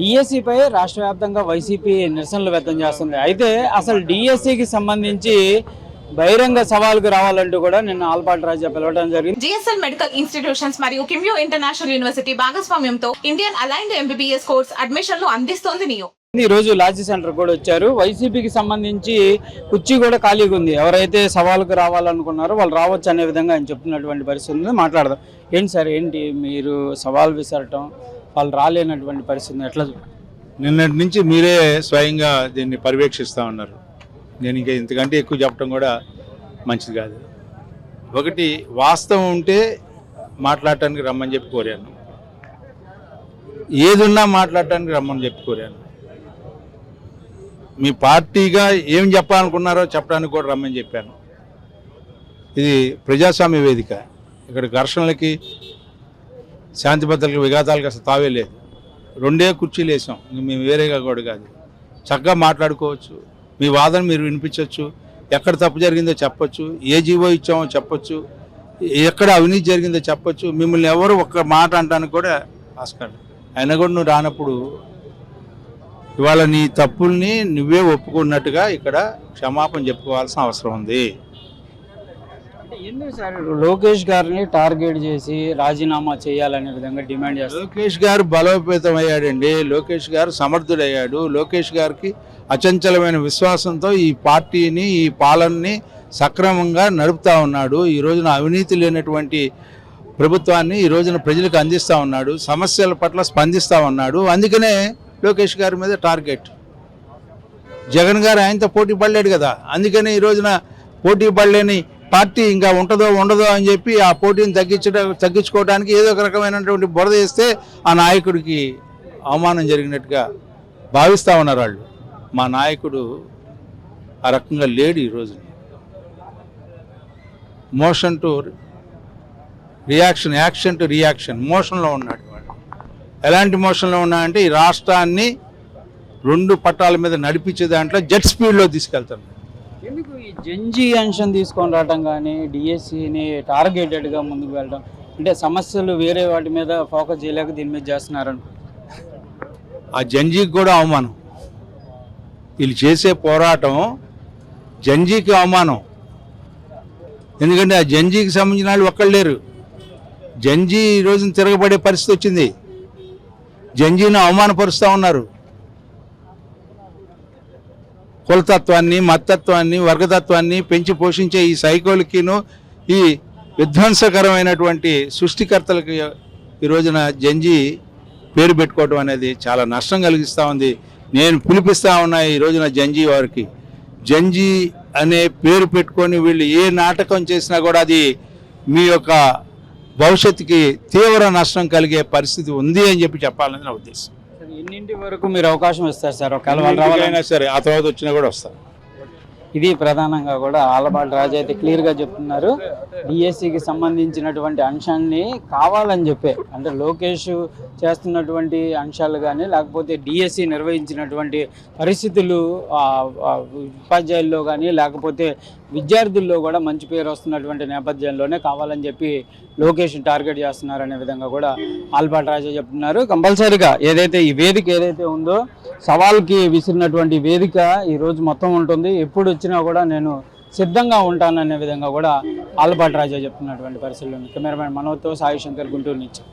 DSC పై రాష్ట్ర వ్యాప్తంగా YCP నిరసనలు వ్యక్తం చేస్తుంది. అయితే అసలు డిఎస్సికి సంబంధించి బహిరంగ సవాలుకు రావాలంటూ కూడా నిన్న ఆల్పాటి రాజా పిలవడం జరిగింది. జిఎస్ఎల్ మెడికల్ ఇన్స్టిట్యూషన్స్ మరియు కిమ్యూ ఇంటర్నేషనల్ యూనివర్సిటీ భాగస్వామ్యంతో ఇండియన్ అలైన్డ్ ఎంబీబీఎస్ కోర్స్ అడ్మిషన్లు అందిస్తోంది నియో. ఈ రోజు లాడ్జీ సెంటర్ కూడా వచ్చారు. వైసీపీకి సంబంధించి కుర్చీ కూడా ఖాళీగా ఉంది. ఎవరైతే సవాలుకు రావాలనుకున్నారో వాళ్ళు రావచ్చు అనే విధంగా ఆయన చెప్తున్నటువంటి పరిస్థితి ఉంది. మాట్లాడదాం. ఏంటి సార్, ఏంటి మీరు సవాల్ విసరటం, వాళ్ళు రాలేనటువంటి పరిస్థితిని ఎట్లా? నిన్నటి నుంచి మీరే స్వయంగా దీన్ని పర్యవేక్షిస్తూ ఉన్నారు. నేను ఇంకా ఇంతకంటే ఎక్కువ చెప్పడం కూడా మంచిది కాదు. ఒకటి, వాస్తవం ఉంటే మాట్లాడటానికి రమ్మని చెప్పి కోరాను, ఏదున్నా మాట్లాడటానికి రమ్మని చెప్పి కోరాను. మీ పార్టీగా ఏం చెప్పాలనుకున్నారో చెప్పడానికి కూడా రమ్మని చెప్పాను. ఇది ప్రజాస్వామ్య వేదిక. ఇక్కడ ఘర్షణలకి, శాంతి భద్రతలకు, విఘాతాలకు అసలు తావే లేదు. రెండే కుర్చీలు వేసాం, ఇంక మేము వేరేగా కూడా కాదు. చక్కగా మాట్లాడుకోవచ్చు, మీ వాదన మీరు వినిపించవచ్చు, ఎక్కడ తప్పు జరిగిందో చెప్పచ్చు, ఏ జీవో ఇచ్చామో చెప్పచ్చు, ఎక్కడ అవినీతి జరిగిందో చెప్పచ్చు. మిమ్మల్ని ఎవరు ఒక్క మాట అంటానికి కూడా ఆస్కారం. అయినా కూడా నువ్వు రానప్పుడు ఇవాళ నీ తప్పుల్ని నువ్వే ఒప్పుకున్నట్టుగా ఇక్కడ క్షమాపణ చెప్పుకోవాల్సిన అవసరం ఉంది. ఎందుకు సార్ లోకేష్ గారిని టార్గెట్ చేసి రాజీనామా చేయాలనే విధంగా డిమాండ్ చేస్తారు? లోకేష్ గారు బలోపేతం అయ్యాడండి. లోకేష్ గారు సమర్థుడయ్యాడు. లోకేష్ గారికి అచంచలమైన విశ్వాసంతో ఈ పార్టీని, ఈ పాలనని సక్రమంగా నడుపుతా ఉన్నాడు. ఈ రోజున అవినీతి లేనటువంటి ప్రభుత్వాన్ని ఈ రోజున ప్రజలకు అందిస్తూ ఉన్నాడు. సమస్యల పట్ల స్పందిస్తూ ఉన్నాడు. అందుకనే లోకేష్ గారి మీద టార్గెట్. జగన్ గారు ఆయనతో పోటీ పడలేడు కదా, అందుకని ఈ రోజున పోటీ పడలేని పార్టీ ఇంకా ఉంటుందో ఉండదో అని చెప్పి ఆ పోటీని తగ్గించుకోవడానికి ఏదో ఒక రకమైనటువంటి బురద వేస్తే ఆ నాయకుడికి అవమానం జరిగినట్టుగా భావిస్తూ ఉన్నారు వాళ్ళు. మా నాయకుడు ఆ రకంగా లేడు. ఈరోజు motion to reaction, action to reaction మోషన్లో ఉన్నాడు. ఎలాంటి మోషన్లో ఉన్నాయంటే ఈ రాష్ట్రాన్ని రెండు పట్టాల మీద నడిపించే దాంట్లో జెట్ స్పీడ్లో తీసుకెళ్తాను. ఎందుకు ఈ జంజీ అంశం తీసుకొని రావడం కానీ, డిఎస్సిని టార్గెటెడ్గా ముందుకు వెళ్ళడం అంటే సమస్యలు వేరే వాటి మీద ఫోకస్ చేయలేక దీని మీద చేస్తున్నారని? ఆ జంజీకి కూడా అవమానం. వీళ్ళు చేసే పోరాటం జంజీకి అవమానం. ఎందుకంటే ఆ జంజీకి సంబంధించిన వాళ్ళు ఒక్కళ్ళు లేరు. జంజీ ఈ రోజున తిరగబడే పరిస్థితి వచ్చింది. జంజీని అవమానపరుస్తూ ఉన్నారు. కులతత్వాన్ని, మతత్వాన్ని, వర్గతత్వాన్ని పెంచి పోషించే ఈ సైకోలకిను, ఈ విధ్వంసకరమైనటువంటి సృష్టికర్తలకి ఈ రోజున జంజీ పేరు పెట్టుకోవడం అనేది చాలా నష్టం కలిగిస్తూ ఉంది. నేను పిలిపిస్తూ ఉన్నా ఈ రోజున జంజీ వారికి. జంజీ అనే పేరు పెట్టుకొని వీళ్ళు ఏ నాటకం చేసినా కూడా అది మీ యొక్క భవిష్యత్తుకి తీవ్ర నష్టం కలిగే పరిస్థితి ఉంది అని చెప్పి చెప్పాలని నా ఉద్దేశం. ఎన్నింటి వరకు మీరు అవకాశం ఇస్తారు సార్? ఒకవేళ వాళ్ళు రావాలైనా సరే, ఆ తర్వాత వచ్చినా కూడా వస్తారు. ఇది ప్రధానంగా కూడా ఆలపాటి రాజా అయితే క్లియర్గా చెప్తున్నారు. డిఎస్సికి సంబంధించినటువంటి అంశాన్ని కావాలని చెప్పే, అంటే లోకేష్ చేస్తున్నటువంటి అంశాలు కానీ, లేకపోతే డిఎస్సి నిర్వహించినటువంటి పరిస్థితులు ఉపాధ్యాయుల్లో కానీ, లేకపోతే విద్యార్థుల్లో కూడా మంచి పేరు వస్తున్నటువంటి నేపథ్యంలోనే కావాలని చెప్పి లోకేష్ టార్గెట్ చేస్తున్నారనే విధంగా కూడా ఆల్పాటి రాజా చెప్తున్నారు. కంపల్సరీగా ఏదైతే ఈ వేదిక ఏదైతే ఉందో, సవాల్కి విసిరినటువంటి వేదిక ఈరోజు మొత్తం ఉంటుంది. ఎప్పుడు వచ్చినా కూడా నేను సిద్ధంగా ఉంటాననే విధంగా కూడా ఆల్పాటి రాజా చెప్తున్నటువంటి పరిస్థితులు. కెమెరామెన్ మనోజ్తో సాయి శంకర్, గుంటూరు నుంచి.